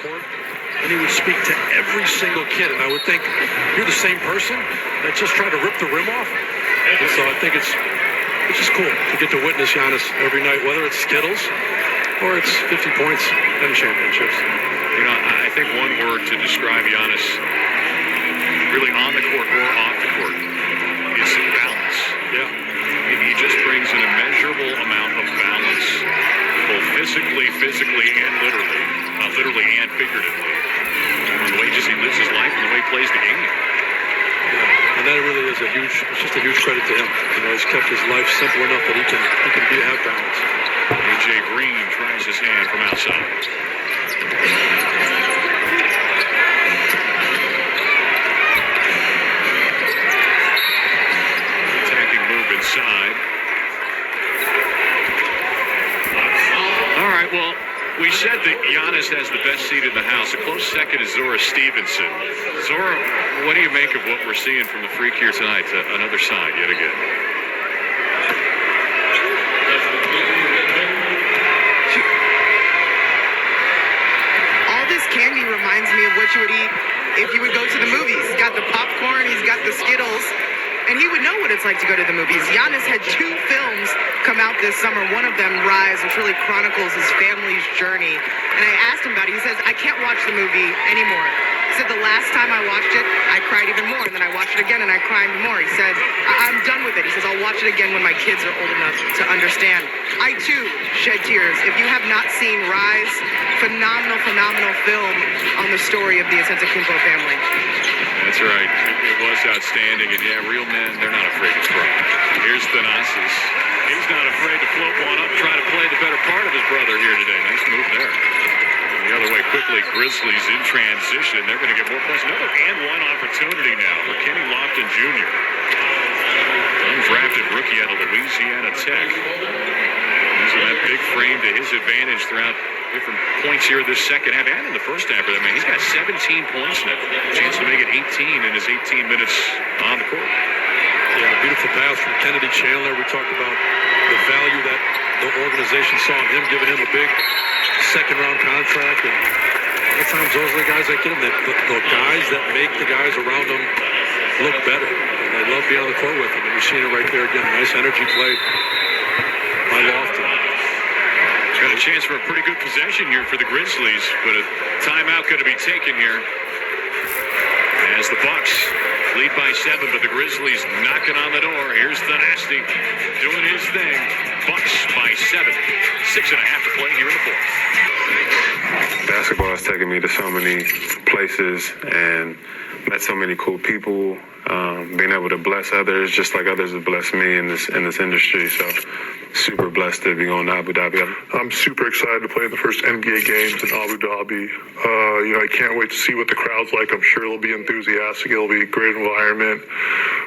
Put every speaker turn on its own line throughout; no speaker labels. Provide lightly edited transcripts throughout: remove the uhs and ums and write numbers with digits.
court, and he would speak to every single kid. And I would think, you're the same person that just tried to rip the rim off? And so I think it's just cool to get to witness Giannis every night, whether it's Skittles or it's 50 points and championships.
You know, I think one word to describe Giannis, really on the court or off the court, is balance.
Yeah.
He just brings an immeasurable amount of balance, both physically and literally and figuratively. The way he lives his life and the way he plays the game.
Yeah. And that really is it's just a huge credit to him. You know, he's kept his life simple enough that he can have balance.
A.J. Green tries his hand from outside. Attacking move inside. All right, well, we said that Giannis has the best seat in the house. A close second is Zora Stevenson. Zora, what do you make of what we're seeing from the Freak here tonight? Another side yet again.
All this candy reminds me of what you would eat if you would go to the movies. He's got the popcorn, he's got the Skittles, and he would know what it's like to go to the movies. Giannis had 2 films come out this summer. One of them, Rise, which really chronicles his family's journey. And I asked him about it. He says, I can't watch the movie anymore. He said, the last time I watched it, I cried even more. And then I watched it again, and I cried even more. He said, I'm done with it. He says, I'll watch it again when my kids are old enough to understand. I, too, shed tears. If you have not seen Rise, phenomenal film on the story of the Antetokounmpo family.
That's right. It was outstanding. And, yeah, real men, they're not afraid to cry. Here's Thanasis. He's not afraid to float one up, try to play the better part of his brother here today. Nice move there. The other way quickly, Grizzlies in transition. They're going to get more points. Another and one opportunity now for Kenny Lofton Jr. Undrafted rookie out of Louisiana Tech. Using that big frame to his advantage throughout different points here this second half and in the first half. I mean, he's got 17 points now. Chance to make it 18 in his 18 minutes on the court.
Yeah, beautiful pass from Kennedy Chandler. We talked about the value that the organization saw in him, giving him a big second-round contract. And a lot of times those are the guys that get him. The guys that make the guys around him look better. And they love being on the court with him. And you're seeing it right there again. Nice energy play by Lofton.
Got a chance for a pretty good possession here for the Grizzlies, but a timeout going to be taken here as the Bucks lead by 7, but the Grizzlies knocking on the door. Here's the Nasty doing his thing. Bucks by 7. 6.5 to play here in the fourth.
Basketball has taken me to so many places and met so many cool people. Being able to bless others just like others have blessed me in this industry. So super blessed to be going to Abu Dhabi.
I'm super excited to play the first NBA games in Abu Dhabi. I can't wait to see what the crowd's like. I'm sure it'll be enthusiastic. It'll be a great environment.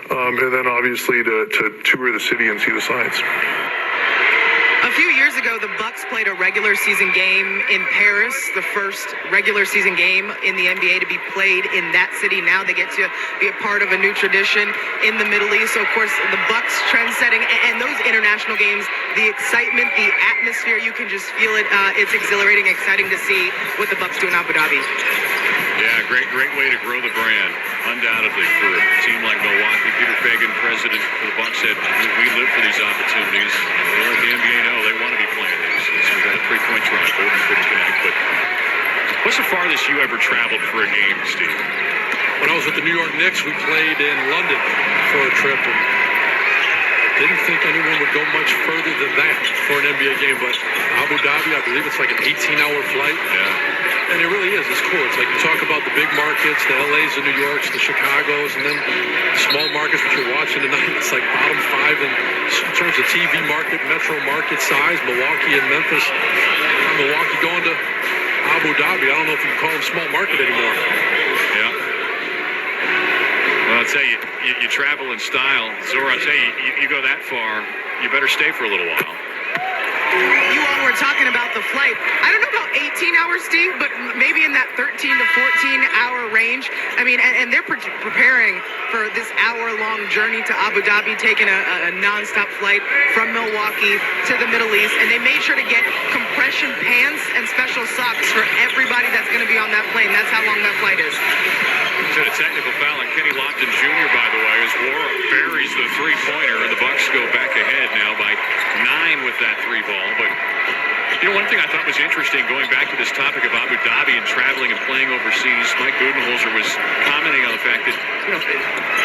And then obviously to tour the city and see the sights.
A few years ago, the Bucks played a regular season game in Paris, the first regular season game in the NBA to be played in that city. Now they get to be a part of a new tradition in the Middle East. So, of course, the Bucks trend-setting and those international games, the excitement, the atmosphere, you can just feel it. It's exhilarating, exciting to see what the Bucks do in Abu Dhabi.
Yeah, great way to grow the brand, undoubtedly, for a team like Milwaukee. Peter Fagan, president for the Bucks, said, we live for these opportunities. They let the NBA know they want to be playing these. So we got a 3-point try. Golden couldn't connect. But what's the farthest you ever traveled for a game, Steve?
When I was with the New York Knicks, we played in London for a trip, and didn't think anyone would go much further than that for an NBA game. But Abu Dhabi, I believe it's like an 18-hour flight.
Yeah.
And it really is. It's cool. It's like you talk about the big markets, the LAs, the New Yorks, the Chicagos, and then the small markets, which you're watching tonight. It's like bottom 5 in terms of TV market, metro market size, Milwaukee and Memphis. Milwaukee going to Abu Dhabi. I don't know if you can call them small market anymore.
Yeah. Well, I'll tell you, you travel in style. Zora, I'll tell you, you go that far, you better stay for a little while.
You all were talking about the flight. I don't know about 18 hours, Steve, but maybe in that 13 to 14-hour range. I mean, and they're preparing for this hour-long journey to Abu Dhabi, taking a nonstop flight from Milwaukee to the Middle East. And they made sure to get compression pants and special socks for everybody that's going to be on that plane. That's how long that flight is.
He's had a technical foul on Kenny Lofton Jr., by the way, as Wara buries the three-pointer, and the Bucks go back ahead now by 9 with that three ball. But, you know, one thing I thought was interesting, going back to this topic of Abu Dhabi and traveling and playing overseas, Mike Budenholzer was commenting on the fact that, you know,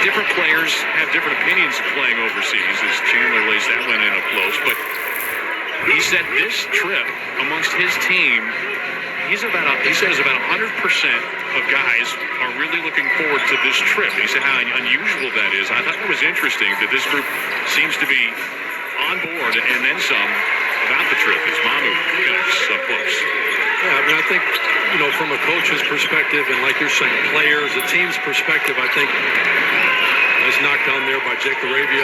different players have different opinions of playing overseas, as Chandler lays that one in up close. But he said this trip amongst his team, he says about 100% of guys are really looking forward to this trip. He said how unusual that is. I thought it was interesting that this group seems to be on board and then some about the trip as Mamu connects up close.
Yeah, I mean, I think, you know, from a coach's perspective and like you're saying, players, a team's perspective, I think nice knockdown there by Jake Arabia.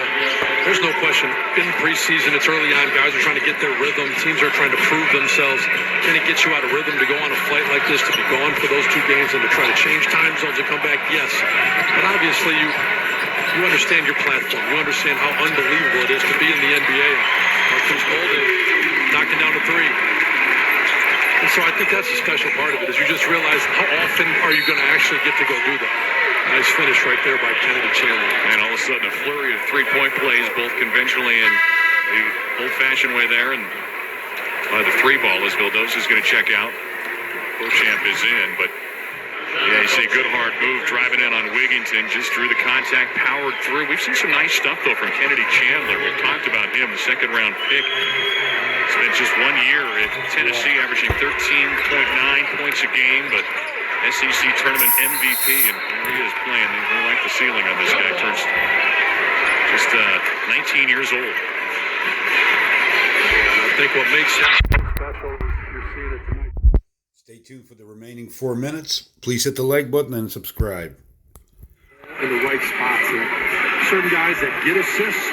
There's no question. In preseason, it's early on. Guys are trying to get their rhythm. Teams are trying to prove themselves. Can it get you out of rhythm to go on a flight like this, to be gone for those 2 games and to try to change time zones and come back? Yes. But obviously, you understand your platform. You understand how unbelievable it is to be in the NBA. Marcus Bolden knocking down a 3. And so I think that's a special part of it, is you just realize how often are you going to actually get to go do that. Nice finish right there by Kennedy Chandler.
And all of a sudden, a flurry of three-point plays, both conventionally and the old-fashioned way there. And the three ball as Vildosa's going to check out. Beauchamp is in, but yeah, you see a good hard move driving in on Wigginton. Just drew the contact, powered through. We've seen some nice stuff, though, from Kennedy Chandler. We've talked about him, the second-round pick. Spent just 1 year at Tennessee, averaging 13.9 points a game, but SEC tournament MVP, and here he is playing. They like the ceiling on this guy. Turns just 19 years old.
I think what makes him special is you're seeing it tonight.
Stay tuned for the remaining 4 minutes. Please hit the like button and subscribe.
In the right spots, and certain guys that get assists.